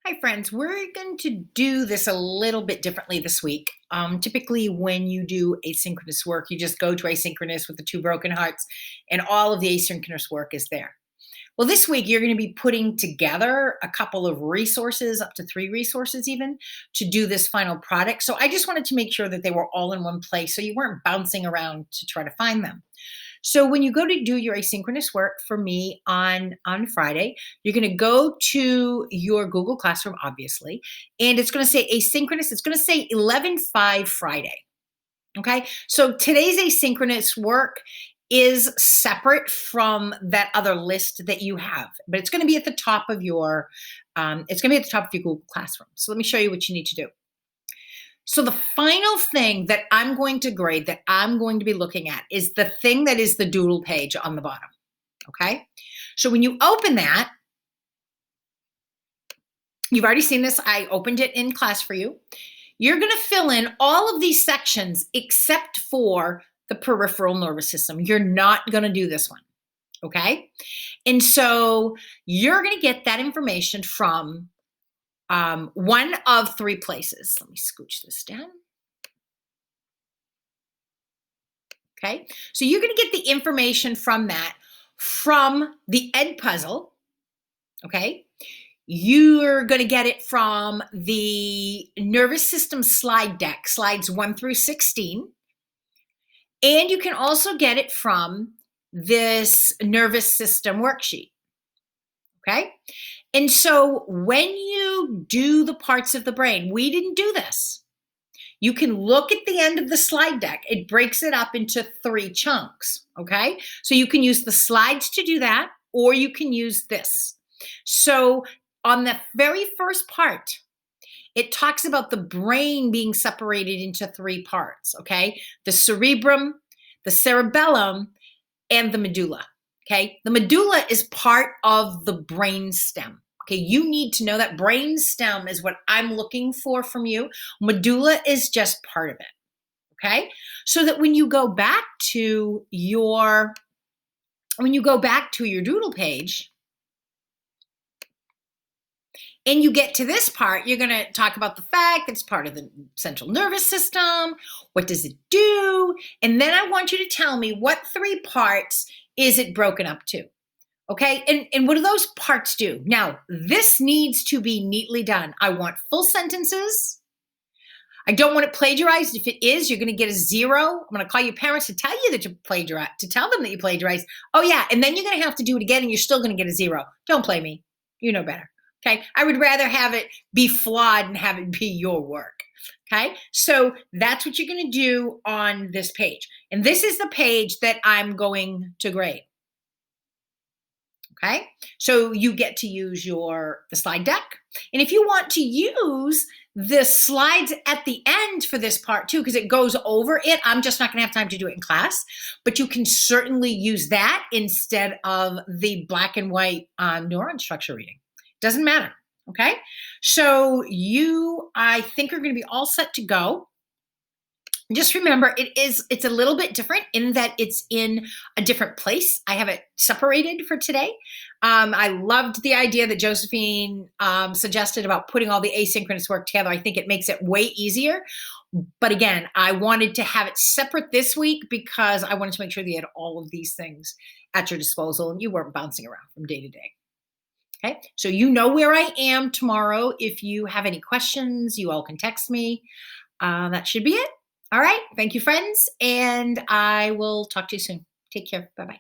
Hi, friends. We're going to do this a little bit differently this week. Typically, when you do asynchronous work, you just go to asynchronous with the two broken hearts, and all of the asynchronous work is there. Well, this week, you're going to be putting together a couple of resources, up to three resources even, to do this final product. So I just wanted to make sure that they were all in one place so you weren't bouncing around to try to find them. So when you go to do your asynchronous work for me on Friday, you're going to go to your Google Classroom, obviously, and it's going to say asynchronous. It's going to say 11/5 Friday. Okay. So today's asynchronous work is separate from that other list that you have, but it's going to be at the top of your Google Classroom. So let me show you what you need to do. So the final thing that I'm going to grade, that I'm going to be looking at, is the thing that is the Doodle page on the bottom, okay? So when you open that, you've already seen this. I opened it in class for you. You're going to fill in all of these sections except for the peripheral nervous system. You're not going to do this one, okay? And so you're going to get that information from one of three places. Let me scooch this down. Okay, so you're going to get the information from that from the Ed puzzle. Okay, you're going to get it from the nervous system slide deck, slides 1 through 16. And you can also get it from this nervous system worksheet. Okay, and so when you do the parts of the brain, we didn't do this. You can look at the end of the slide deck. It breaks it up into 3 chunks, okay? So you can use the slides to do that, or you can use this. So on the very first part, it talks about the brain being separated into 3 parts, okay? The cerebrum, the cerebellum, and the medulla, okay? The medulla is part of the brain stem. Okay, you need to know that brain stem is what I'm looking for from you. Medulla is just part of it. Okay, so that when you go back to your Doodle page and you get to this part, you're going to talk about the fact that it's part of the central nervous system. What does it do? And then I want you to tell me what 3 parts is it broken up to. Okay, and what do those parts do? Now, this needs to be neatly done. I want full sentences. I don't want it plagiarized. If it is, you're going to get a 0. I'm going to call your parents to tell you that you plagiarized, to tell them that you plagiarized. Oh, yeah, and then you're going to have to do it again, and you're still going to get a 0. Don't play me. You know better. Okay, I would rather have it be flawed and have it be your work. Okay, so that's what you're going to do on this page. And this is the page that I'm going to grade. Okay, so you get to use the slide deck. And if you want to use the slides at the end for this part too, because it goes over it, I'm just not going to have time to do it in class, but you can certainly use that instead of the black and white neuron structure reading. Doesn't matter. Okay, so I think, are going to be all set to go. Just remember, it's a little bit different in that it's in a different place. I have it separated for today. I loved the idea that Josephine suggested about putting all the asynchronous work together. I think it makes it way easier. But again, I wanted to have it separate this week because I wanted to make sure that you had all of these things at your disposal and you weren't bouncing around from day to day. Okay, so you know where I am tomorrow. If you have any questions, you all can text me. That should be it. All right. Thank you, friends. And I will talk to you soon. Take care. Bye-bye.